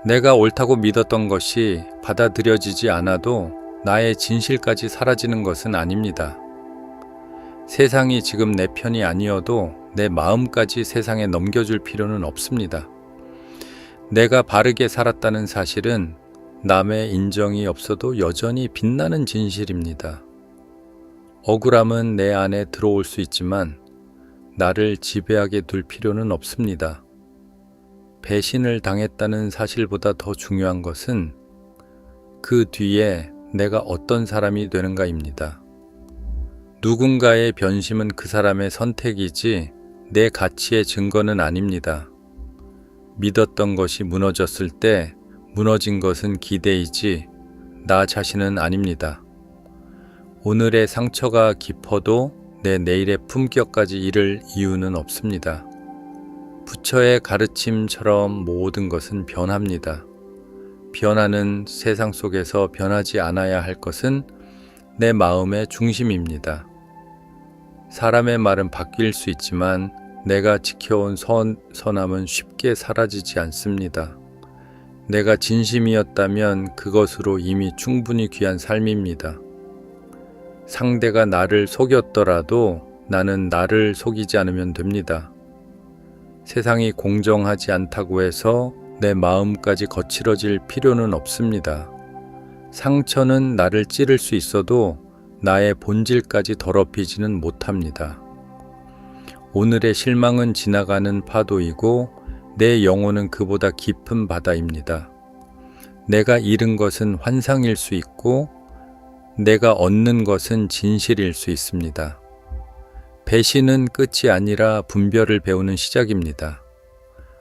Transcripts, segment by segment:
내가 옳다고 믿었던 것이 받아들여지지 않아도 나의 진실까지 사라지는 것은 아닙니다. 세상이 지금 내 편이 아니어도 내 마음까지 세상에 넘겨줄 필요는 없습니다. 내가 바르게 살았다는 사실은 남의 인정이 없어도 여전히 빛나는 진실입니다. 억울함은 내 안에 들어올 수 있지만 나를 지배하게 둘 필요는 없습니다. 배신을 당했다는 사실보다 더 중요한 것은 그 뒤에 내가 어떤 사람이 되는가입니다. 누군가의 변심은 그 사람의 선택이지 내 가치의 증거는 아닙니다. 믿었던 것이 무너졌을 때 무너진 것은 기대이지 나 자신은 아닙니다. 오늘의 상처가 깊어도 내 내일의 품격까지 잃을 이유는 없습니다. 부처의 가르침처럼 모든 것은 변합니다. 변하는 세상 속에서 변하지 않아야 할 것은 내 마음의 중심입니다. 사람의 말은 바뀔 수 있지만 내가 지켜온 선함은 쉽게 사라지지 않습니다. 내가 진심이었다면 그것으로 이미 충분히 귀한 삶입니다. 상대가 나를 속였더라도 나는 나를 속이지 않으면 됩니다. 세상이 공정하지 않다고 해서 내 마음까지 거칠어질 필요는 없습니다. 상처는 나를 찌를 수 있어도 나의 본질까지 더럽히지는 못합니다. 오늘의 실망은 지나가는 파도이고 내 영혼은 그보다 깊은 바다입니다. 내가 잃은 것은 환상일 수 있고 내가 얻는 것은 진실일 수 있습니다. 배신은 끝이 아니라 분별을 배우는 시작입니다.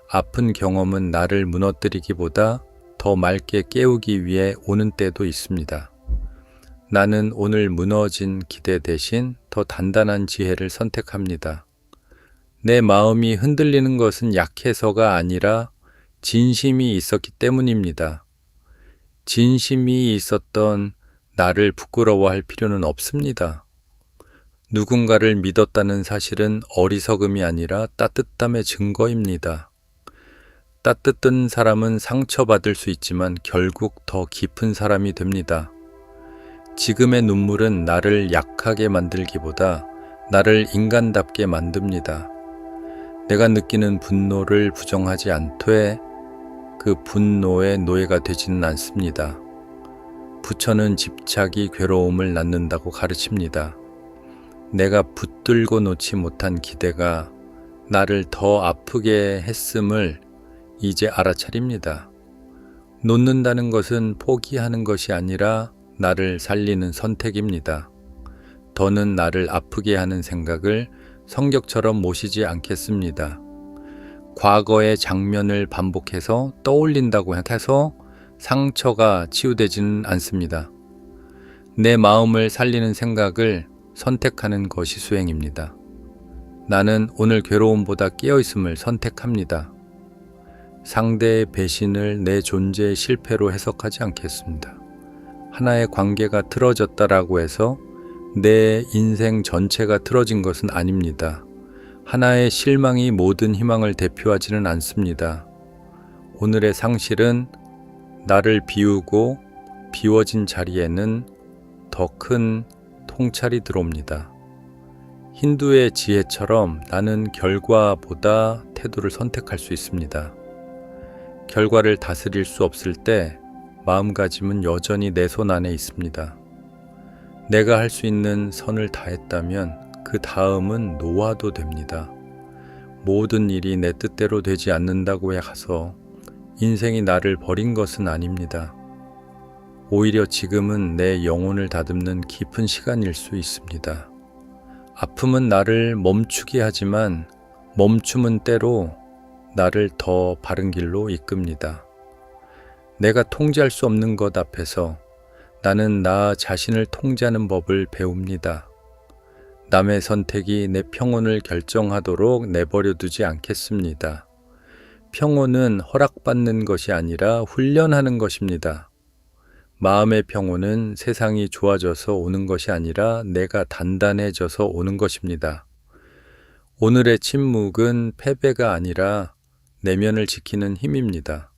아픈 경험은 나를 무너뜨리기보다 더 맑게 깨우기 위해 오는 때도 있습니다. 나는 오늘 무너진 기대 대신 더 단단한 지혜를 선택합니다. 내 마음이 흔들리는 것은 약해서가 아니라 진심이 있었기 때문입니다. 진심이 있었던 나를 부끄러워할 필요는 없습니다. 누군가를 믿었다는 사실은 어리석음이 아니라 따뜻함의 증거입니다. 따뜻한 사람은 상처받을 수 있지만 결국 더 깊은 사람이 됩니다. 지금의 눈물은 나를 약하게 만들기보다 나를 인간답게 만듭니다. 내가 느끼는 분노를 부정하지 않되 그 분노의 노예가 되지는 않습니다. 부처는 집착이 괴로움을 낳는다고 가르칩니다. 내가 붙들고 놓지 못한 기대가 나를 더 아프게 했음을 이제 알아차립니다. 놓는다는 것은 포기하는 것이 아니라 나를 살리는 선택입니다. 더는 나를 아프게 하는 생각을 성격처럼 모시지 않겠습니다. 과거의 장면을 반복해서 떠올린다고 해서 상처가 치유되지는 않습니다. 내 마음을 살리는 생각을 선택하는 것이 수행입니다. 나는 오늘 괴로움보다 깨어있음을 선택합니다. 상대의 배신을 내 존재의 실패로 해석하지 않겠습니다. 하나의 관계가 틀어졌다라고 해서 내 인생 전체가 틀어진 것은 아닙니다. 하나의 실망이 모든 희망을 대표하지는 않습니다. 오늘의 상실은 나를 비우고 비워진 자리에는 더 큰 통찰이 들어옵니다. 힌두의 지혜처럼 나는 결과보다 태도를 선택할 수 있습니다. 결과를 다스릴 수 없을 때 마음가짐은 여전히 내 손 안에 있습니다. 내가 할 수 있는 선을 다했다면 그 다음은 놓아도 됩니다. 모든 일이 내 뜻대로 되지 않는다고 해서 인생이 나를 버린 것은 아닙니다. 오히려 지금은 내 영혼을 다듬는 깊은 시간일 수 있습니다. 아픔은 나를 멈추게 하지만 멈춤은 때로 나를 더 바른 길로 이끕니다. 내가 통제할 수 없는 것 앞에서 나는 나 자신을 통제하는 법을 배웁니다. 남의 선택이 내 평온을 결정하도록 내버려 두지 않겠습니다. 평온은 허락받는 것이 아니라 훈련하는 것입니다. 마음의 평온은 세상이 좋아져서 오는 것이 아니라 내가 단단해져서 오는 것입니다. 오늘의 침묵은 패배가 아니라 내면을 지키는 힘입니다.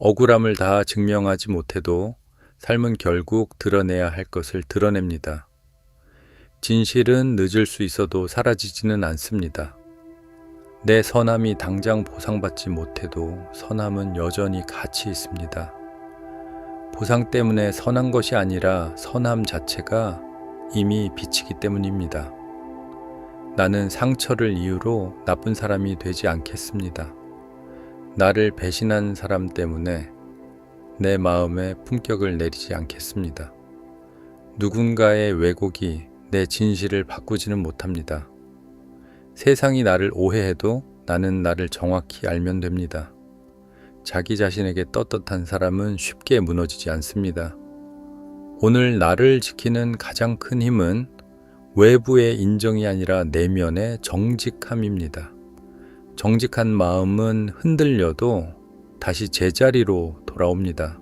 억울함을 다 증명하지 못해도 삶은 결국 드러내야 할 것을 드러냅니다. 진실은 늦을 수 있어도 사라지지는 않습니다. 내 선함이 당장 보상받지 못해도 선함은 여전히 가치 있습니다. 보상 때문에 선한 것이 아니라 선함 자체가 이미 비치기 때문입니다. 나는 상처를 이유로 나쁜 사람이 되지 않겠습니다. 나를 배신한 사람 때문에 내 마음에 품격을 내리지 않겠습니다. 누군가의 왜곡이 내 진실을 바꾸지는 못합니다. 세상이 나를 오해해도 나는 나를 정확히 알면 됩니다. 자기 자신에게 떳떳한 사람은 쉽게 무너지지 않습니다. 오늘 나를 지키는 가장 큰 힘은 외부의 인정이 아니라 내면의 정직함입니다. 정직한 마음은 흔들려도 다시 제자리로 돌아옵니다.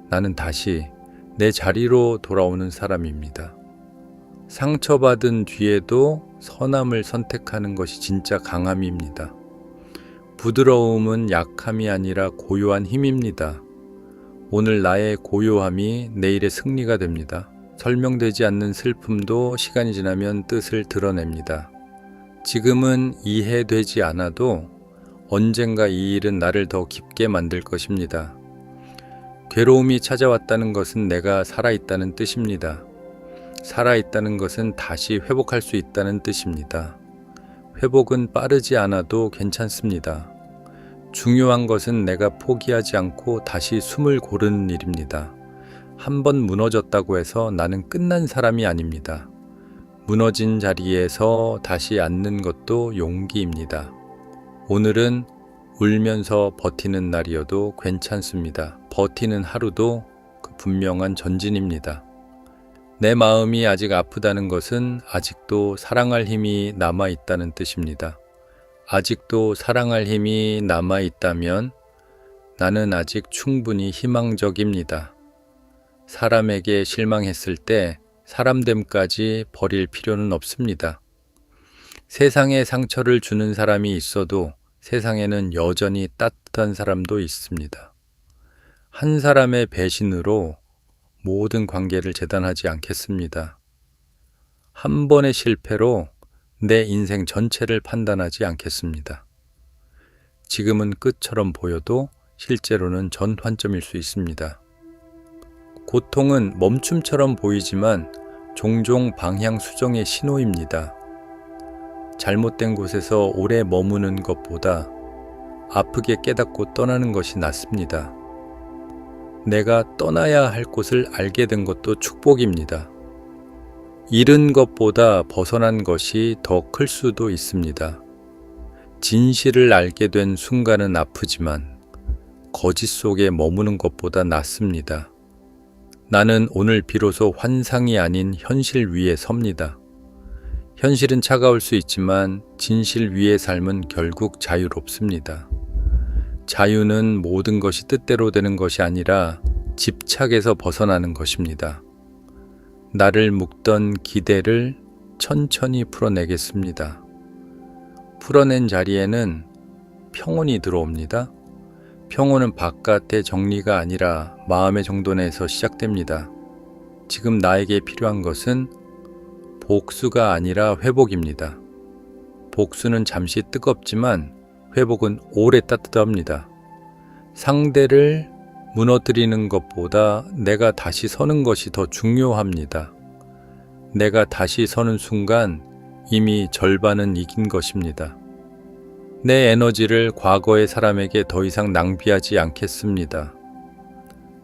나는 다시 내 자리로 돌아오는 사람입니다. 상처받은 뒤에도 선함을 선택하는 것이 진짜 강함입니다. 부드러움은 약함이 아니라 고요한 힘입니다. 오늘 나의 고요함이 내일의 승리가 됩니다. 설명되지 않는 슬픔도 시간이 지나면 뜻을 드러냅니다. 지금은 이해되지 않아도 언젠가 이 일은 나를 더 깊게 만들 것입니다. 괴로움이 찾아왔다는 것은 내가 살아있다는 뜻입니다. 살아있다는 것은 다시 회복할 수 있다는 뜻입니다. 회복은 빠르지 않아도 괜찮습니다. 중요한 것은 내가 포기하지 않고 다시 숨을 고르는 일입니다. 한 번 무너졌다고 해서 나는 끝난 사람이 아닙니다. 무너진 자리에서 다시 앉는 것도 용기입니다. 오늘은 울면서 버티는 날이어도 괜찮습니다. 버티는 하루도 그 분명한 전진입니다. 내 마음이 아직 아프다는 것은 아직도 사랑할 힘이 남아있다는 뜻입니다. 아직도 사랑할 힘이 남아있다면 나는 아직 충분히 희망적입니다. 사람에게 실망했을 때 사람됨까지 버릴 필요는 없습니다. 세상에 상처를 주는 사람이 있어도 세상에는 여전히 따뜻한 사람도 있습니다. 한 사람의 배신으로 모든 관계를 재단하지 않겠습니다. 한 번의 실패로 내 인생 전체를 판단하지 않겠습니다. 지금은 끝처럼 보여도 실제로는 전환점일 수 있습니다. 고통은 멈춤처럼 보이지만 종종 방향 수정의 신호입니다. 잘못된 곳에서 오래 머무는 것보다 아프게 깨닫고 떠나는 것이 낫습니다. 내가 떠나야 할 곳을 알게 된 것도 축복입니다. 잃은 것보다 벗어난 것이 더 클 수도 있습니다. 진실을 알게 된 순간은 아프지만 거짓 속에 머무는 것보다 낫습니다. 나는 오늘 비로소 환상이 아닌 현실 위에 섭니다. 현실은 차가울 수 있지만 진실 위의 삶은 결국 자유롭습니다. 자유는 모든 것이 뜻대로 되는 것이 아니라 집착에서 벗어나는 것입니다. 나를 묶던 기대를 천천히 풀어내겠습니다. 풀어낸 자리에는 평온이 들어옵니다. 평온은 바깥의 정리가 아니라 마음의 정돈에서 시작됩니다. 지금 나에게 필요한 것은 복수가 아니라 회복입니다. 복수는 잠시 뜨겁지만 회복은 오래 따뜻합니다. 상대를 무너뜨리는 것보다 내가 다시 서는 것이 더 중요합니다. 내가 다시 서는 순간 이미 절반은 이긴 것입니다. 내 에너지를 과거의 사람에게 더 이상 낭비하지 않겠습니다.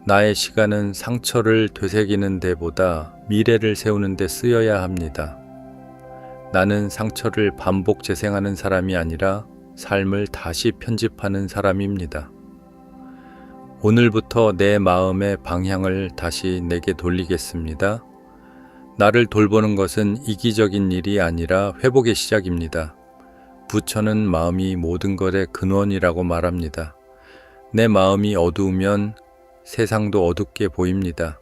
나의 시간은 상처를 되새기는 데보다 미래를 세우는 데 쓰여야 합니다. 나는 상처를 반복 재생하는 사람이 아니라 삶을 다시 편집하는 사람입니다. 오늘부터 내 마음의 방향을 다시 내게 돌리겠습니다. 나를 돌보는 것은 이기적인 일이 아니라 회복의 시작입니다. 부처는 마음이 모든 것의 근원이라고 말합니다. 내 마음이 어두우면 세상도 어둡게 보입니다.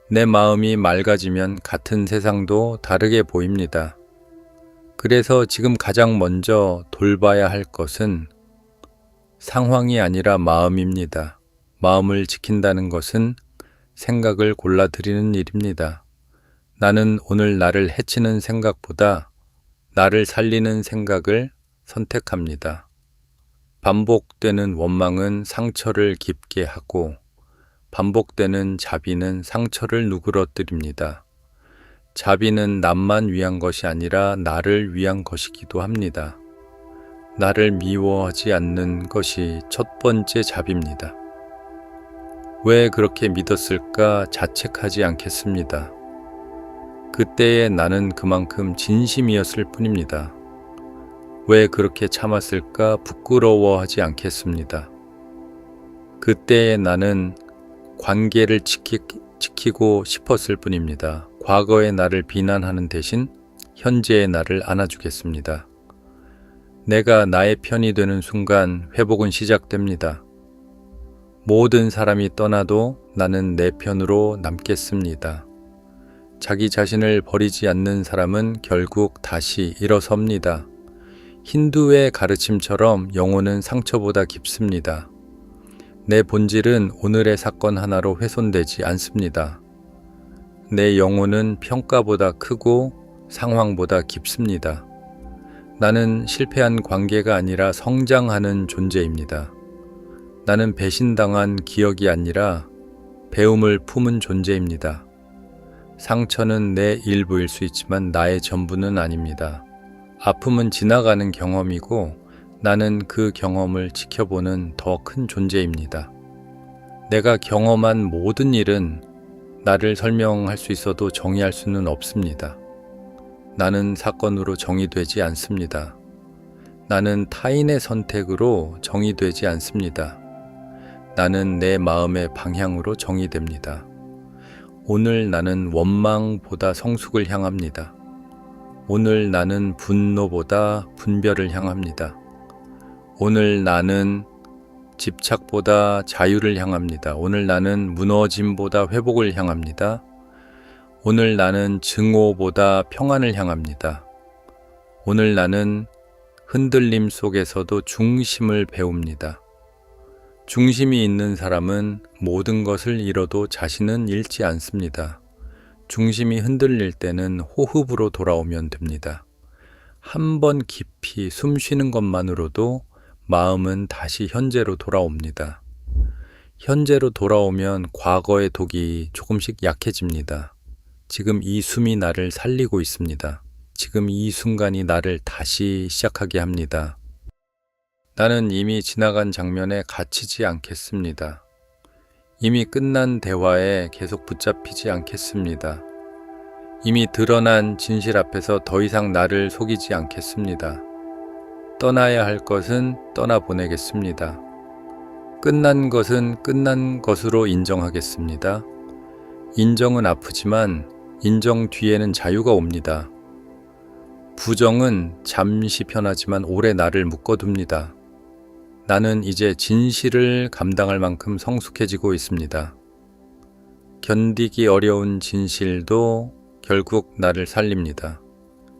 내 마음이 맑아지면 같은 세상도 다르게 보입니다. 그래서 지금 가장 먼저 돌봐야 할 것은 상황이 아니라 마음입니다. 마음을 지킨다는 것은 생각을 골라들이는 일입니다. 나는 오늘 나를 해치는 생각보다 나를 살리는 생각을 선택합니다. 반복되는 원망은 상처를 깊게 하고 반복되는 자비는 상처를 누그러뜨립니다. 자비는 남만 위한 것이 아니라 나를 위한 것이기도 합니다. 나를 미워하지 않는 것이 첫 번째 자비입니다. 왜 그렇게 믿었을까 자책하지 않겠습니다. 그때의 나는 그만큼 진심이었을 뿐입니다. 왜 그렇게 참았을까 부끄러워하지 않겠습니다. 그때의 나는 관계를 지키고 싶었을 뿐입니다. 과거의 나를 비난하는 대신 현재의 나를 안아주겠습니다. 내가 나의 편이 되는 순간 회복은 시작됩니다. 모든 사람이 떠나도 나는 내 편으로 남겠습니다. 자기 자신을 버리지 않는 사람은 결국 다시 일어섭니다. 힌두의 가르침처럼 영혼은 상처보다 깊습니다. 내 본질은 오늘의 사건 하나로 훼손되지 않습니다. 내 영혼은 평가보다 크고 상황보다 깊습니다. 나는 실패한 관계가 아니라 성장하는 존재입니다. 나는 배신당한 기억이 아니라 배움을 품은 존재입니다. 상처는 내 일부일 수 있지만 나의 전부는 아닙니다. 아픔은 지나가는 경험이고 나는 그 경험을 지켜보는 더 큰 존재입니다. 내가 경험한 모든 일은 나를 설명할 수 있어도 정의할 수는 없습니다. 나는 사건으로 정의되지 않습니다. 나는 타인의 선택으로 정의되지 않습니다. 나는 내 마음의 방향으로 정의됩니다. 오늘 나는 원망보다 성숙을 향합니다. 오늘 나는 분노보다 분별을 향합니다. 오늘 나는 집착보다 자유를 향합니다. 오늘 나는 무너짐보다 회복을 향합니다. 오늘 나는 증오보다 평안을 향합니다. 오늘 나는 흔들림 속에서도 중심을 배웁니다. 중심이 있는 사람은 모든 것을 잃어도 자신은 잃지 않습니다. 중심이 흔들릴 때는 호흡으로 돌아오면 됩니다. 한 번 깊이 숨 쉬는 것만으로도 마음은 다시 현재로 돌아옵니다. 현재로 돌아오면 과거의 독이 조금씩 약해집니다. 지금 이 숨이 나를 살리고 있습니다. 지금 이 순간이 나를 다시 시작하게 합니다. 나는 이미 지나간 장면에 갇히지 않겠습니다. 이미 끝난 대화에 계속 붙잡히지 않겠습니다. 이미 드러난 진실 앞에서 더 이상 나를 속이지 않겠습니다. 떠나야 할 것은 떠나보내겠습니다. 끝난 것은 끝난 것으로 인정하겠습니다. 인정은 아프지만 인정 뒤에는 자유가 옵니다. 부정은 잠시 편하지만 오래 나를 묶어둡니다. 나는 이제 진실을 감당할 만큼 성숙해지고 있습니다. 견디기 어려운 진실도 결국 나를 살립니다.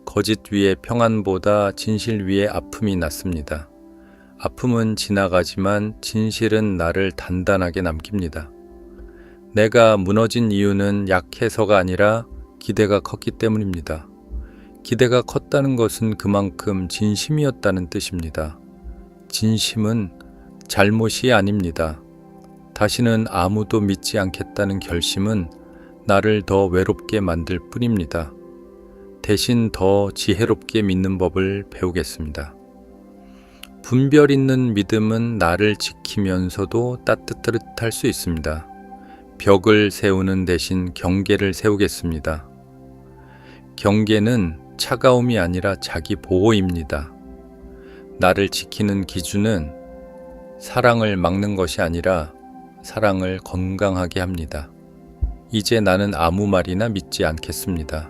거짓 위에 평안보다 진실 위에 아픔이 낫습니다. 아픔은 지나가지만 진실은 나를 단단하게 남깁니다. 내가 무너진 이유는 약해서가 아니라 기대가 컸기 때문입니다. 기대가 컸다는 것은 그만큼 진심이었다는 뜻입니다. 진심은 잘못이 아닙니다. 다시는 아무도 믿지 않겠다는 결심은 나를 더 외롭게 만들 뿐입니다. 대신 더 지혜롭게 믿는 법을 배우겠습니다. 분별 있는 믿음은 나를 지키면서도 따뜻할 수 있습니다. 벽을 세우는 대신 경계를 세우겠습니다. 경계는 차가움이 아니라 자기 보호입니다. 나를 지키는 기준은 사랑을 막는 것이 아니라 사랑을 건강하게 합니다. 이제 나는 아무 말이나 믿지 않겠습니다.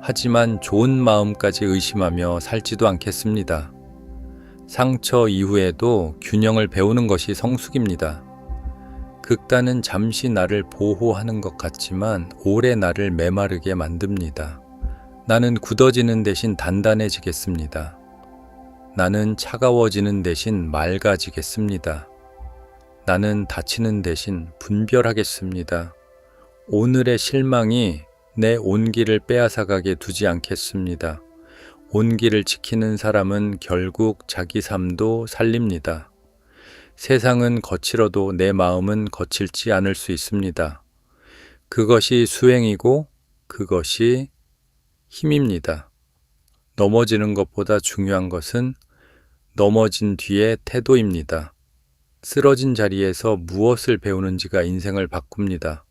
하지만 좋은 마음까지 의심하며 살지도 않겠습니다. 상처 이후에도 균형을 배우는 것이 성숙입니다. 극단은 잠시 나를 보호하는 것 같지만 오래 나를 메마르게 만듭니다. 나는 굳어지는 대신 단단해지겠습니다. 나는 차가워지는 대신 맑아지겠습니다. 나는 다치는 대신 분별하겠습니다. 오늘의 실망이 내 온기를 빼앗아가게 두지 않겠습니다. 온기를 지키는 사람은 결국 자기 삶도 살립니다. 세상은 거칠어도 내 마음은 거칠지 않을 수 있습니다. 그것이 수행이고 그것이 힘입니다. 넘어지는 것보다 중요한 것은 넘어진 뒤의 태도입니다. 쓰러진 자리에서 무엇을 배우는지가 인생을 바꿉니다.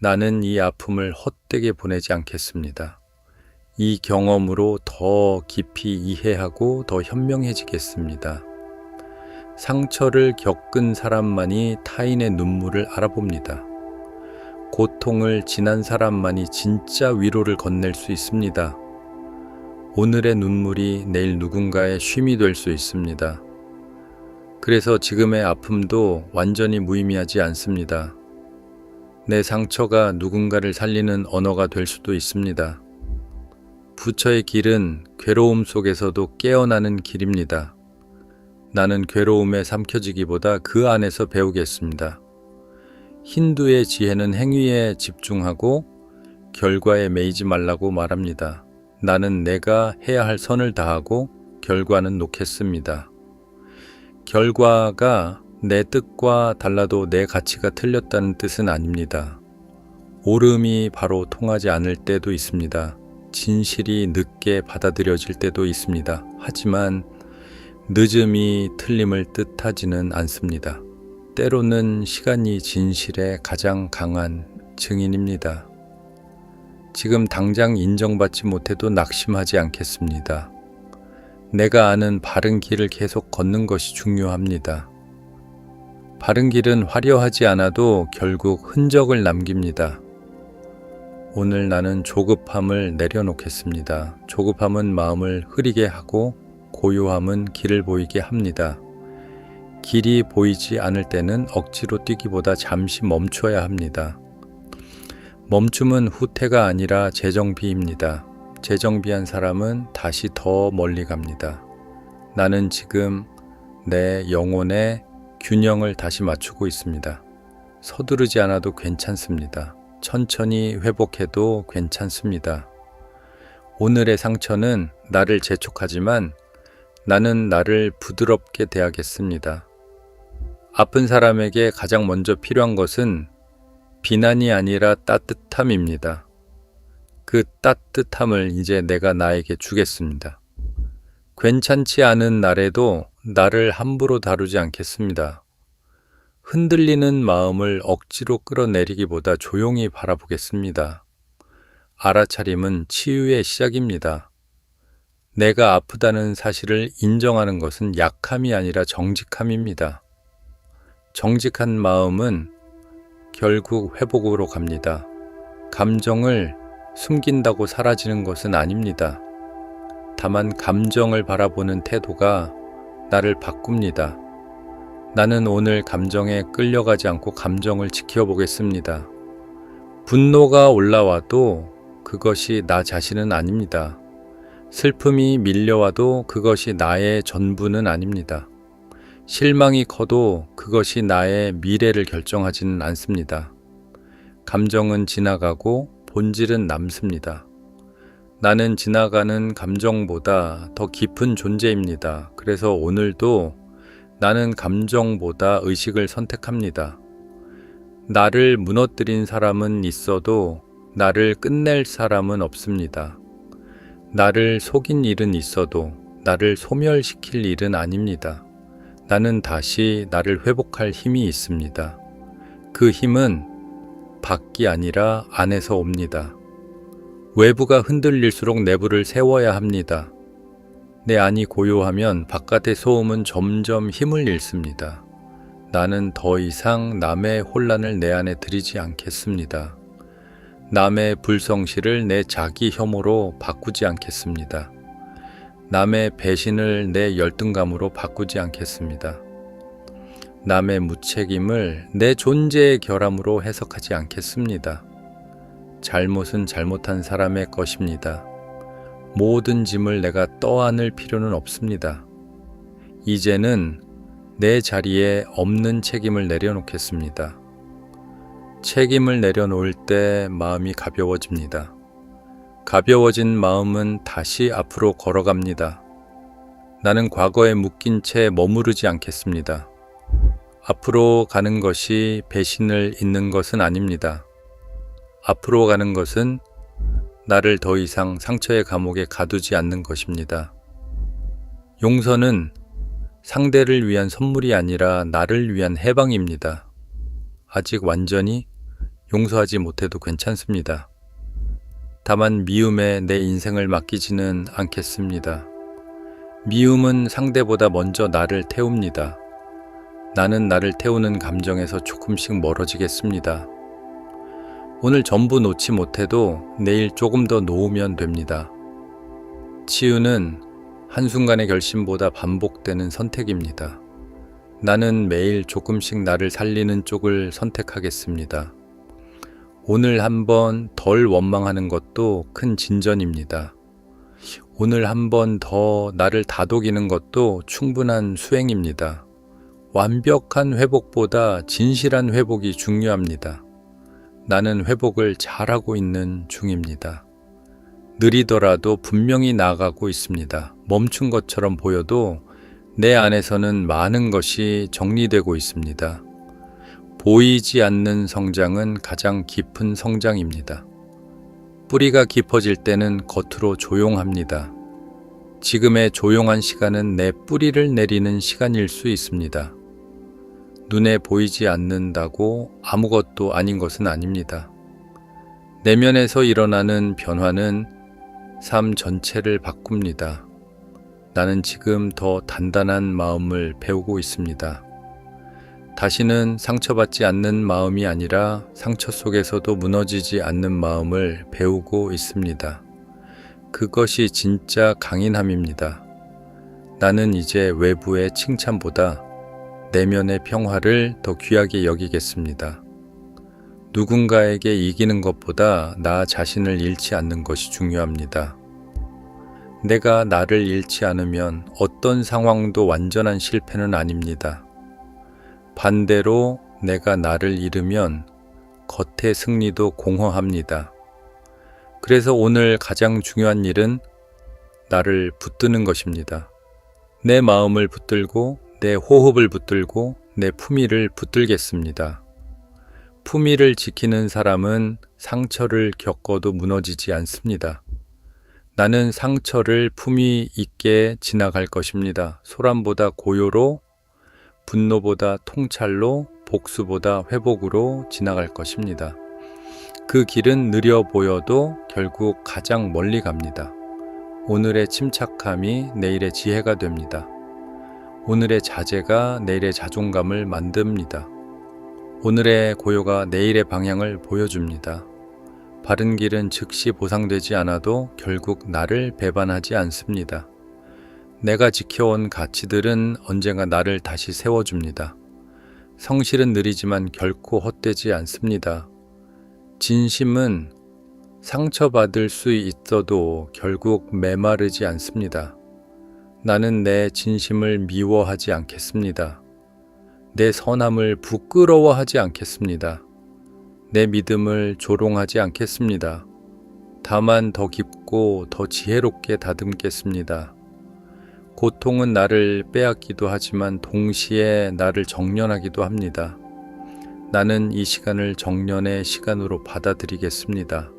나는 이 아픔을 헛되게 보내지 않겠습니다. 이 경험으로 더 깊이 이해하고 더 현명해지겠습니다. 상처를 겪은 사람만이 타인의 눈물을 알아봅니다. 고통을 지난 사람만이 진짜 위로를 건넬 수 있습니다. 오늘의 눈물이 내일 누군가의 쉼이 될 수 있습니다. 그래서 지금의 아픔도 완전히 무의미하지 않습니다. 내 상처가 누군가를 살리는 언어가 될 수도 있습니다. 부처의 길은 괴로움 속에서도 깨어나는 길입니다. 나는 괴로움에 삼켜지기보다 그 안에서 배우겠습니다. 힌두의 지혜는 행위에 집중하고 결과에 매이지 말라고 말합니다. 나는 내가 해야 할 선을 다하고 결과는 놓겠습니다. 결과가 내 뜻과 달라도 내 가치가 틀렸다는 뜻은 아닙니다. 옳음이 바로 통하지 않을 때도 있습니다. 진실이 늦게 받아들여질 때도 있습니다. 하지만 늦음이 틀림을 뜻하지는 않습니다. 때로는 시간이 진실의 가장 강한 증인입니다. 지금 당장 인정받지 못해도 낙심하지 않겠습니다. 내가 아는 바른 길을 계속 걷는 것이 중요합니다. 바른 길은 화려하지 않아도 결국 흔적을 남깁니다. 오늘 나는 조급함을 내려놓겠습니다. 조급함은 마음을 흐리게 하고 고요함은 길을 보이게 합니다. 길이 보이지 않을 때는 억지로 뛰기보다 잠시 멈춰야 합니다. 멈춤은 후퇴가 아니라 재정비입니다. 재정비한 사람은 다시 더 멀리 갑니다. 나는 지금 내 영혼의 균형을 다시 맞추고 있습니다. 서두르지 않아도 괜찮습니다. 천천히 회복해도 괜찮습니다. 오늘의 상처는 나를 재촉하지만 나는 나를 부드럽게 대하겠습니다. 아픈 사람에게 가장 먼저 필요한 것은 비난이 아니라 따뜻함입니다. 그 따뜻함을 이제 내가 나에게 주겠습니다. 괜찮지 않은 날에도 나를 함부로 다루지 않겠습니다. 흔들리는 마음을 억지로 끌어내리기보다 조용히 바라보겠습니다. 알아차림은 치유의 시작입니다. 내가 아프다는 사실을 인정하는 것은 약함이 아니라 정직함입니다. 정직한 마음은 결국 회복으로 갑니다. 감정을 숨긴다고 사라지는 것은 아닙니다. 다만 감정을 바라보는 태도가 나를 바꿉니다. 나는 오늘 감정에 끌려가지 않고 감정을 지켜보겠습니다. 분노가 올라와도 그것이 나 자신은 아닙니다. 슬픔이 밀려와도 그것이 나의 전부는 아닙니다. 실망이 커도 그것이 나의 미래를 결정하지는 않습니다. 감정은 지나가고 본질은 남습니다. 나는 지나가는 감정보다 더 깊은 존재입니다. 그래서 오늘도 나는 감정보다 의식을 선택합니다. 나를 무너뜨린 사람은 있어도 나를 끝낼 사람은 없습니다. 나를 속인 일은 있어도 나를 소멸시킬 일은 아닙니다. 나는 다시 나를 회복할 힘이 있습니다. 그 힘은 밖이 아니라 안에서 옵니다. 외부가 흔들릴수록 내부를 세워야 합니다. 내 안이 고요하면 바깥의 소음은 점점 힘을 잃습니다. 나는 더 이상 남의 혼란을 내 안에 들이지 않겠습니다. 남의 불성실을 내 자기 혐오로 바꾸지 않겠습니다. 남의 배신을 내 열등감으로 바꾸지 않겠습니다. 남의 무책임을 내 존재의 결함으로 해석하지 않겠습니다. 잘못은 잘못한 사람의 것입니다. 모든 짐을 내가 떠안을 필요는 없습니다. 이제는 내 자리에 없는 책임을 내려놓겠습니다. 책임을 내려놓을 때 마음이 가벼워집니다. 가벼워진 마음은 다시 앞으로 걸어갑니다. 나는 과거에 묶인 채 머무르지 않겠습니다. 앞으로 가는 것이 배신을 잇는 것은 아닙니다. 앞으로 가는 것은 나를 더 이상 상처의 감옥에 가두지 않는 것입니다. 용서는 상대를 위한 선물이 아니라 나를 위한 해방입니다. 아직 완전히 용서하지 못해도 괜찮습니다. 다만 미움에 내 인생을 맡기지는 않겠습니다. 미움은 상대보다 먼저 나를 태웁니다. 나는 나를 태우는 감정에서 조금씩 멀어지겠습니다. 오늘 전부 놓지 못해도 내일 조금 더 놓으면 됩니다. 치유는 한순간의 결심보다 반복되는 선택입니다. 나는 매일 조금씩 나를 살리는 쪽을 선택하겠습니다. 오늘 한번 덜 원망하는 것도 큰 진전입니다. 오늘 한번 더 나를 다독이는 것도 충분한 수행입니다. 완벽한 회복보다 진실한 회복이 중요합니다. 나는 회복을 잘하고 있는 중입니다. 느리더라도 분명히 나아가고 있습니다. 멈춘 것처럼 보여도 내 안에서는 많은 것이 정리되고 있습니다. 보이지 않는 성장은 가장 깊은 성장입니다. 뿌리가 깊어질 때는 겉으로 조용합니다. 지금의 조용한 시간은 내 뿌리를 내리는 시간일 수 있습니다. 눈에 보이지 않는다고 아무것도 아닌 것은 아닙니다. 내면에서 일어나는 변화는 삶 전체를 바꿉니다. 나는 지금 더 단단한 마음을 배우고 있습니다. 다시는 상처받지 않는 마음이 아니라 상처 속에서도 무너지지 않는 마음을 배우고 있습니다. 그것이 진짜 강인함입니다. 나는 이제 외부의 칭찬보다 내면의 평화를 더 귀하게 여기겠습니다. 누군가에게 이기는 것보다 나 자신을 잃지 않는 것이 중요합니다. 내가 나를 잃지 않으면 어떤 상황도 완전한 실패는 아닙니다. 반대로 내가 나를 잃으면 겉의 승리도 공허합니다. 그래서 오늘 가장 중요한 일은 나를 붙드는 것입니다. 내 마음을 붙들고 내 호흡을 붙들고 내 품위를 붙들겠습니다. 품위를 지키는 사람은 상처를 겪어도 무너지지 않습니다. 나는 상처를 품위 있게 지나갈 것입니다. 소란보다 고요로, 분노보다 통찰로, 복수보다 회복으로 지나갈 것입니다. 그 길은 느려 보여도 결국 가장 멀리 갑니다. 오늘의 침착함이 내일의 지혜가 됩니다. 오늘의 자제가 내일의 자존감을 만듭니다. 오늘의 고요가 내일의 방향을 보여줍니다. 바른 길은 즉시 보상되지 않아도 결국 나를 배반하지 않습니다. 내가 지켜온 가치들은 언젠가 나를 다시 세워줍니다. 성실은 느리지만 결코 헛되지 않습니다. 진심은 상처받을 수 있어도 결국 메마르지 않습니다. 나는 내 진심을 미워하지 않겠습니다. 내 선함을 부끄러워하지 않겠습니다. 내 믿음을 조롱하지 않겠습니다. 다만 더 깊고 더 지혜롭게 다듬겠습니다. 고통은 나를 빼앗기도 하지만 동시에 나를 정련하기도 합니다. 나는 이 시간을 정련의 시간으로 받아들이겠습니다.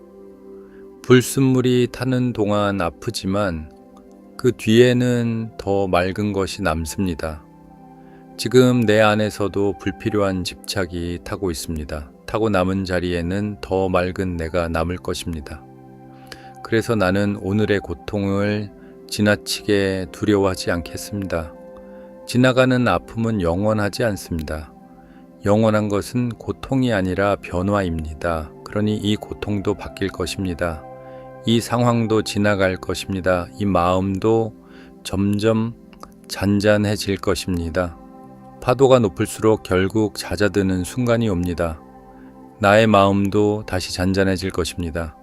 불순물이 타는 동안 아프지만 그 뒤에는 더 맑은 것이 남습니다. 지금 내 안에서도 불필요한 집착이 타고 있습니다. 타고 남은 자리에는 더 맑은 내가 남을 것입니다. 그래서 나는 오늘의 고통을 지나치게 두려워하지 않겠습니다. 지나가는 아픔은 영원하지 않습니다. 영원한 것은 고통이 아니라 변화입니다. 그러니 이 고통도 바뀔 것입니다. 이 상황도 지나갈 것입니다. 이 마음도 점점 잔잔해질 것입니다. 파도가 높을수록 결국 잦아드는 순간이 옵니다. 나의 마음도 다시 잔잔해질 것입니다.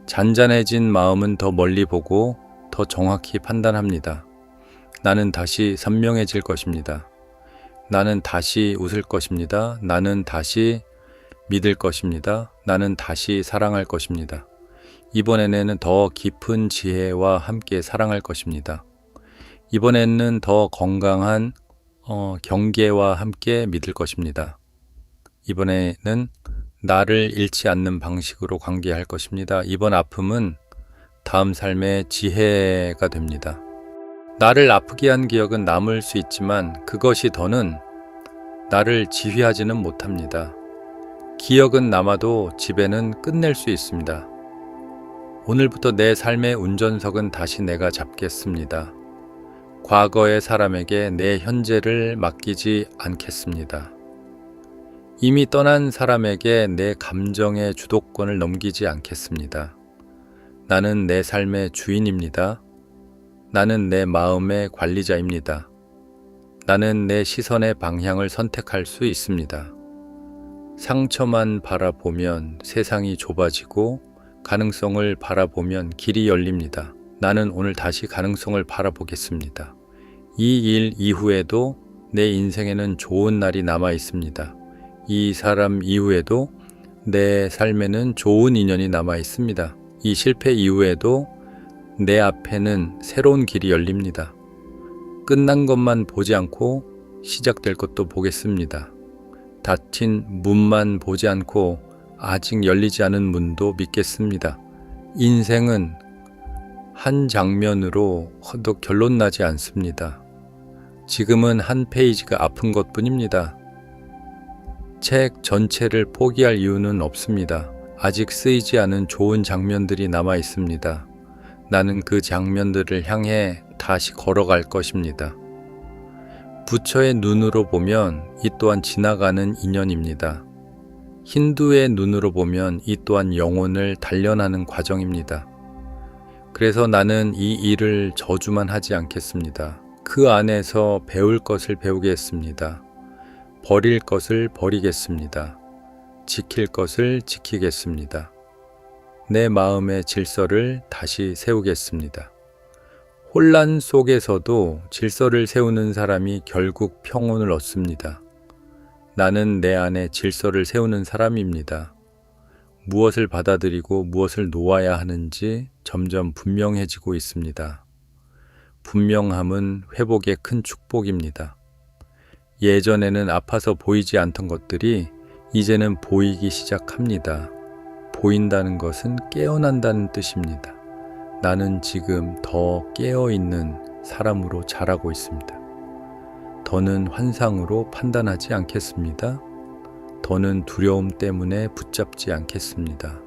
잔잔해진 마음은 더 멀리 보고 더 정확히 판단합니다. 나는 다시 선명해질 것입니다. 나는 다시 웃을 것입니다. 나는 다시 믿을 것입니다. 나는 다시 사랑할 것입니다. 이번에는 더 깊은 지혜와 함께 사랑할 것입니다. 이번에는 더 건강한 경계와 함께 믿을 것입니다. 이번에는 나를 잃지 않는 방식으로 관계할 것입니다. 이번 아픔은 다음 삶의 지혜가 됩니다. 나를 아프게 한 기억은 남을 수 있지만 그것이 더는 나를 지휘하지는 못합니다. 기억은 남아도 지배는 끝낼 수 있습니다. 오늘부터 내 삶의 운전석은 다시 내가 잡겠습니다. 과거의 사람에게 내 현재를 맡기지 않겠습니다. 이미 떠난 사람에게 내 감정의 주도권을 넘기지 않겠습니다. 나는 내 삶의 주인입니다. 나는 내 마음의 관리자입니다. 나는 내 시선의 방향을 선택할 수 있습니다. 상처만 바라보면 세상이 좁아지고 가능성을 바라보면 길이 열립니다. 나는 오늘 다시 가능성을 바라보겠습니다. 이 일 이후에도 내 인생에는 좋은 날이 남아 있습니다. 이 사람 이후에도 내 삶에는 좋은 인연이 남아 있습니다. 이 실패 이후에도 내 앞에는 새로운 길이 열립니다. 끝난 것만 보지 않고 시작될 것도 보겠습니다. 닫힌 문만 보지 않고 아직 열리지 않은 문도 믿겠습니다. 인생은 한 장면으로 허덕 결론 나지 않습니다. 지금은 한 페이지가 아픈 것뿐입니다. 책 전체를 포기할 이유는 없습니다. 아직 쓰이지 않은 좋은 장면들이 남아 있습니다. 나는 그 장면들을 향해 다시 걸어갈 것입니다. 부처의 눈으로 보면 이 또한 지나가는 인연입니다. 힌두의 눈으로 보면 이 또한 영혼을 단련하는 과정입니다. 그래서 나는 이 일을 저주만 하지 않겠습니다. 그 안에서 배울 것을 배우겠습니다. 버릴 것을 버리겠습니다. 지킬 것을 지키겠습니다. 내 마음의 질서를 다시 세우겠습니다. 혼란 속에서도 질서를 세우는 사람이 결국 평온을 얻습니다. 나는 내 안에 질서를 세우는 사람입니다. 무엇을 받아들이고 무엇을 놓아야 하는지 점점 분명해지고 있습니다. 분명함은 회복의 큰 축복입니다. 예전에는 아파서 보이지 않던 것들이 이제는 보이기 시작합니다. 보인다는 것은 깨어난다는 뜻입니다. 나는 지금 더 깨어있는 사람으로 자라고 있습니다. 더는 환상으로 판단하지 않겠습니다. 더는 두려움 때문에 붙잡지 않겠습니다.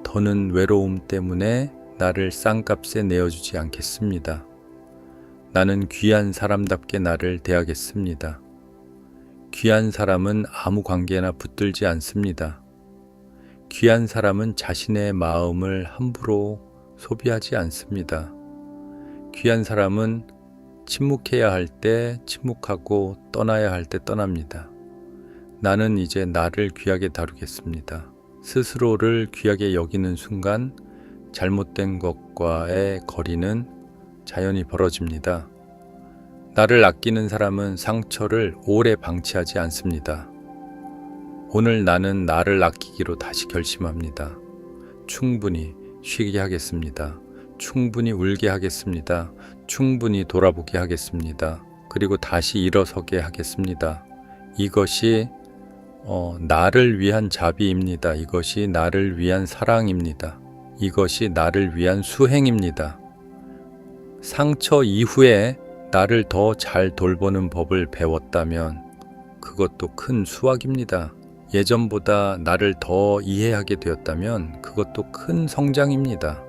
더는 외로움 때문에 나를 싼값에 내어주지 않겠습니다. 나는 귀한 사람답게 나를 대하겠습니다. 귀한 사람은 아무 관계나 붙들지 않습니다. 귀한 사람은 자신의 마음을 함부로 소비하지 않습니다. 귀한 사람은 침묵해야 할 때 침묵하고 떠나야 할 때 떠납니다. 나는 이제 나를 귀하게 다루겠습니다. 스스로를 귀하게 여기는 순간 잘못된 것과의 거리는 자연히 벌어집니다. 나를 아끼는 사람은 상처를 오래 방치하지 않습니다. 오늘 나는 나를 아끼기로 다시 결심합니다. 충분히 쉬게 하겠습니다. 충분히 울게 하겠습니다. 충분히 돌아보게 하겠습니다. 그리고 다시 일어서게 하겠습니다. 이것이 나를 위한 자비입니다. 이것이 나를 위한 사랑입니다. 이것이 나를 위한 수행입니다. 상처 이후에 나를 더 잘 돌보는 법을 배웠다면 그것도 큰 수확입니다. 예전보다 나를 더 이해하게 되었다면 그것도 큰 성장입니다.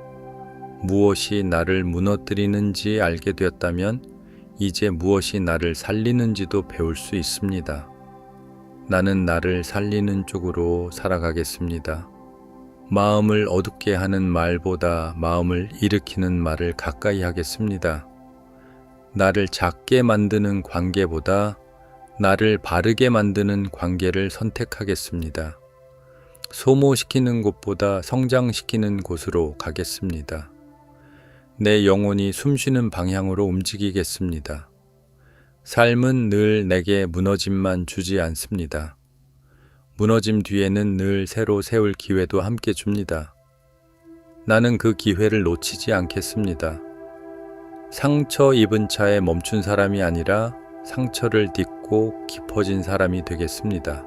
무엇이 나를 무너뜨리는지 알게 되었다면 이제 무엇이 나를 살리는지도 배울 수 있습니다. 나는 나를 살리는 쪽으로 살아가겠습니다. 마음을 어둡게 하는 말보다 마음을 일으키는 말을 가까이 하겠습니다. 나를 작게 만드는 관계보다 나를 바르게 만드는 관계를 선택하겠습니다. 소모시키는 곳보다 성장시키는 곳으로 가겠습니다. 내 영혼이 숨쉬는 방향으로 움직이겠습니다. 삶은 늘 내게 무너짐만 주지 않습니다. 무너짐 뒤에는 늘 새로 세울 기회도 함께 줍니다. 나는 그 기회를 놓치지 않겠습니다. 상처 입은 차에 멈춘 사람이 아니라 상처를 딛고 깊어진 사람이 되겠습니다.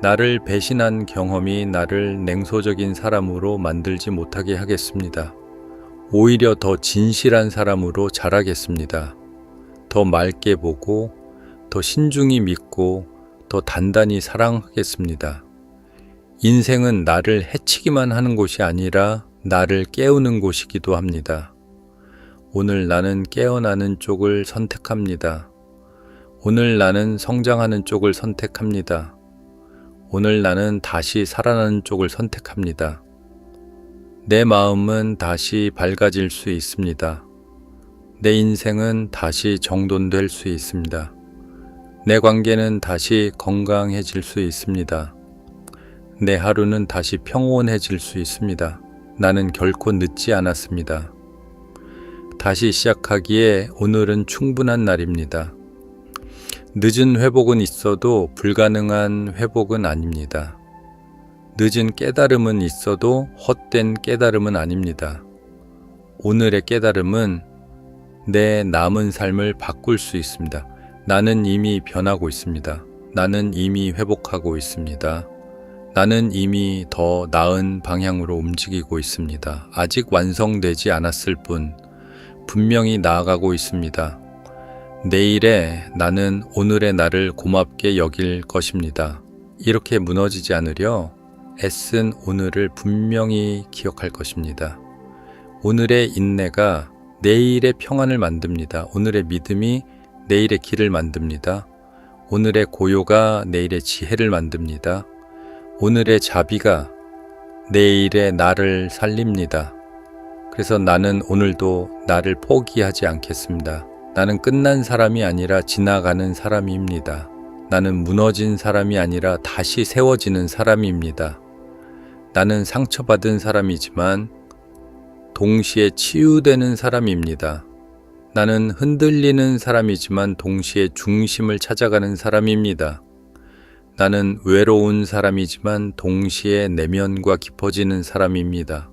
나를 배신한 경험이 나를 냉소적인 사람으로 만들지 못하게 하겠습니다. 오히려 더 진실한 사람으로 자라겠습니다. 더 맑게 보고, 더 신중히 믿고, 더 단단히 사랑하겠습니다. 인생은 나를 해치기만 하는 곳이 아니라 나를 깨우는 곳이기도 합니다. 오늘 나는 깨어나는 쪽을 선택합니다. 오늘 나는 성장하는 쪽을 선택합니다. 오늘 나는 다시 살아나는 쪽을 선택합니다. 내 마음은 다시 밝아질 수 있습니다. 내 인생은 다시 정돈될 수 있습니다. 내 관계는 다시 건강해질 수 있습니다. 내 하루는 다시 평온해질 수 있습니다. 나는 결코 늦지 않았습니다. 다시 시작하기에 오늘은 충분한 날입니다. 늦은 회복은 있어도 불가능한 회복은 아닙니다. 늦은 깨달음은 있어도 헛된 깨달음은 아닙니다. 오늘의 깨달음은 내 남은 삶을 바꿀 수 있습니다. 나는 이미 변하고 있습니다. 나는 이미 회복하고 있습니다. 나는 이미 더 나은 방향으로 움직이고 있습니다. 아직 완성되지 않았을 뿐 분명히 나아가고 있습니다. 내일에 나는 오늘의 나를 고맙게 여길 것입니다. 이렇게 무너지지 않으려 애쓴 오늘을 분명히 기억할 것입니다. 오늘의 인내가 내일의 평안을 만듭니다. 오늘의 믿음이 내일의 길을 만듭니다. 오늘의 고요가 내일의 지혜를 만듭니다. 오늘의 자비가 내일의 나를 살립니다. 그래서 나는 오늘도 나를 포기하지 않겠습니다. 나는 끝난 사람이 아니라 지나가는 사람입니다. 나는 무너진 사람이 아니라 다시 세워지는 사람입니다. 나는 상처받은 사람이지만 동시에 치유되는 사람입니다. 나는 흔들리는 사람이지만 동시에 중심을 찾아가는 사람입니다. 나는 외로운 사람이지만 동시에 내면과 깊어지는 사람입니다.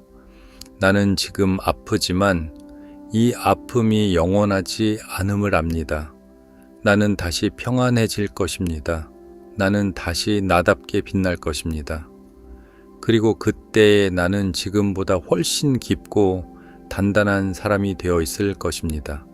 나는 지금 아프지만 이 아픔이 영원하지 않음을 압니다. 나는 다시 평안해질 것입니다. 나는 다시 나답게 빛날 것입니다. 그리고 그때의 나는 지금보다 훨씬 깊고 단단한 사람이 되어 있을 것입니다.